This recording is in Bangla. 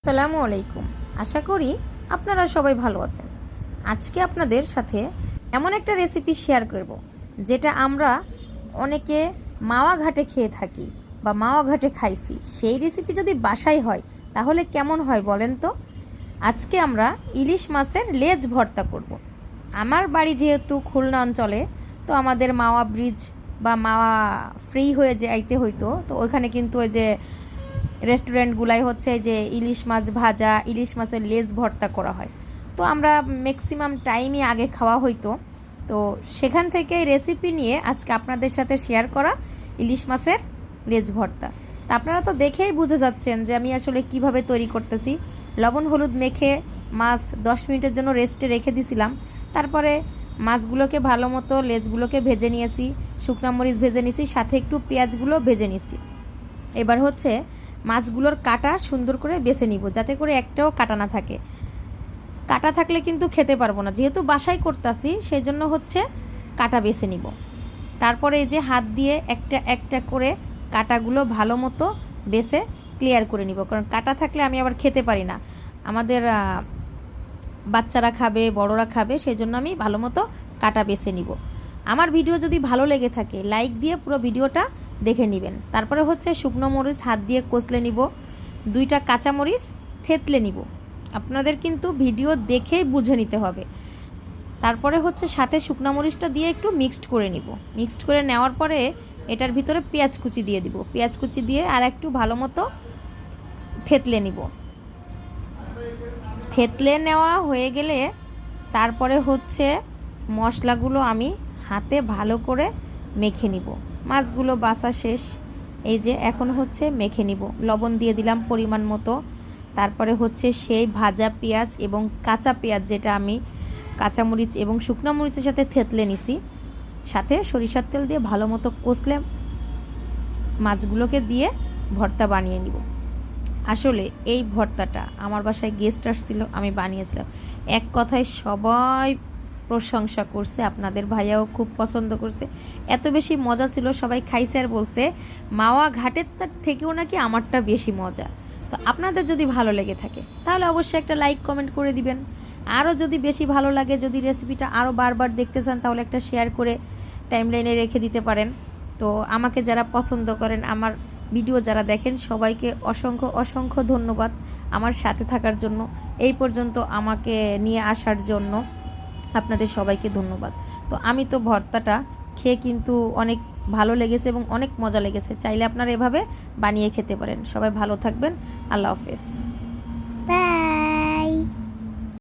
আসসালামু আলাইকুম। আশা করি আপনারা সবাই ভালো আছেন। আজকে আপনাদের সাথে এমন একটা রেসিপি শেয়ার করব যেটা আমরা অনেকে মাওয়া ঘাটে খেয়ে থাকি বা মাওয়া ঘাটে খাইছি। সেই রেসিপি যদি বাসায় হয় তাহলে কেমন হয় বলেন তো। আজকে আমরা ইলিশ মাছের লেজ ভর্তা করব। আমার বাড়ি যেহেতু খুলনা অঞ্চলে, তো আমাদের মাওয়া ব্রিজ বা মাওয়া ফ্রি হয়ে যাইতে হইতো, তো ওইখানে কিন্তু ওই যে রেস্টুরেন্টগুলাই হচ্ছে যে ইলিশ মাছ ভাজা, ইলিশ মাছের লেজ ভর্তা করা হয়। তো আমরা ম্যাক্সিমাম টাইমই আগে খাওয়া হইতো, তো সেখান থেকে রেসিপি নিয়ে আজকে আপনাদের সাথে শেয়ার করা ইলিশ মাছের লেজ ভর্তা। তা আপনারা তো দেখেই বুঝে যাচ্ছেন যে আমি আসলে কিভাবে তৈরি করতেছি। লবণ হলুদ মেখে মাছ 10 মিনিটের জন্য রেস্টে রেখে দিছিলাম। তারপরে মাছগুলোকে ভালো মতো লেজগুলোকে ভেজে নিয়েছি, শুকনা মরিচ ভেজে নিয়েছি, সাথে একটু পেঁয়াজগুলো ভেজে নিয়েছি। এবার হচ্ছে মাছগুলোর কাটা সুন্দর করে বেছে নিব, যাতে করে একটাও কাটা না থাকে। কাটা থাকলে কিন্তু খেতে পারবো না, যেহেতু বাসায় করতেছি সেই জন্য হচ্ছে কাটা বেছে নিব। তারপরে এই যে হাত দিয়ে একটা একটা করে কাটাগুলো ভালো মতো বেছে ক্লিয়ার করে নিব, কারণ কাটা থাকলে আমি আবার খেতে পারি না। আমাদের বাচ্চারা খাবে, বড়রা খাবে, সেই জন্য আমি ভালো মতো কাটা বেছে নিব। আমার ভিডিও যদি ভালো লেগে থাকে লাইক দিয়ে পুরো ভিডিওটা দেখে নেবেন। তারপরে হচ্ছে শুকনো মরিচ হাত দিয়ে কষলে নিব, 2টা কাঁচামরিচ থেতলে নিব। আপনাদের কিন্তু ভিডিও দেখেই বুঝে নিতে হবে। তারপরে হচ্ছে সাথে শুকনো মরিচটা দিয়ে একটু মিক্সড করে নিব। মিক্সড করে নেওয়ার পরে এটার ভিতরে পেঁয়াজ কুচি দিয়ে দিব। পেঁয়াজ কুচি দিয়ে আর একটু ভালো মতো থেতলে নিব। থেতলে নেওয়া হয়ে গেলে তারপরে হচ্ছে মশলাগুলো আমি হাতে ভালো করে মেখে নিব। মাছগুলো বাছা শেষ, এই যে এখন হচ্ছে মেখে নিব। লবণ দিয়ে দিলাম পরিমাণ মতো। তারপরে হচ্ছে সেই ভাজা পেঁয়াজ এবং কাঁচা পেঁয়াজ, যেটা আমি কাঁচামরিচ এবং শুকনো মরিচের সাথে থেতলে নিছি, সাথে সরিষার তেল দিয়ে ভালো মতো কষলে মাছগুলোকে দিয়ে ভর্তা বানিয়ে নিব। আসলে এই ভর্তাটা আমার বাসায় গেস্ট আসছিল, আমি বানিয়েছিলাম। এক কথায় সবাই প্রশংসা করছে, আপনাদের ভাইয়াও খুব পছন্দ করছে। এত বেশি মজা ছিল, সবাই খাইছে আর বলছে মাওয়া ঘাটের থেকেও নাকি আমারটা বেশি মজা। তো আপনাদের যদি ভালো লেগে থাকে তাহলে অবশ্যই একটা লাইক কমেন্ট করে দিবেন। আরও যদি বেশি ভালো লাগে, যদি রেসিপিটা আরও বারবার দেখতে চান, তাহলে একটা শেয়ার করে টাইমলাইনে রেখে দিতে পারেন। তো আমাকে যারা পছন্দ করেন, আমার ভিডিও যারা দেখেন, সবাইকে অসংখ্য অসংখ্য ধন্যবাদ আমার সাথে থাকার জন্য, এই পর্যন্ত আমাকে নিয়ে আসার জন্য আপনাদের সবাইকে ধন্যবাদ। তো আমি তো ভর্তাটা খেয়ে কিন্তু অনেক ভালো লেগেছে এবং অনেক মজা লেগেছে। চাইলে আপনারা এভাবে বানিয়ে খেতে পারেন। সবাই ভালো থাকবেন। আল্লাহ হাফেজ।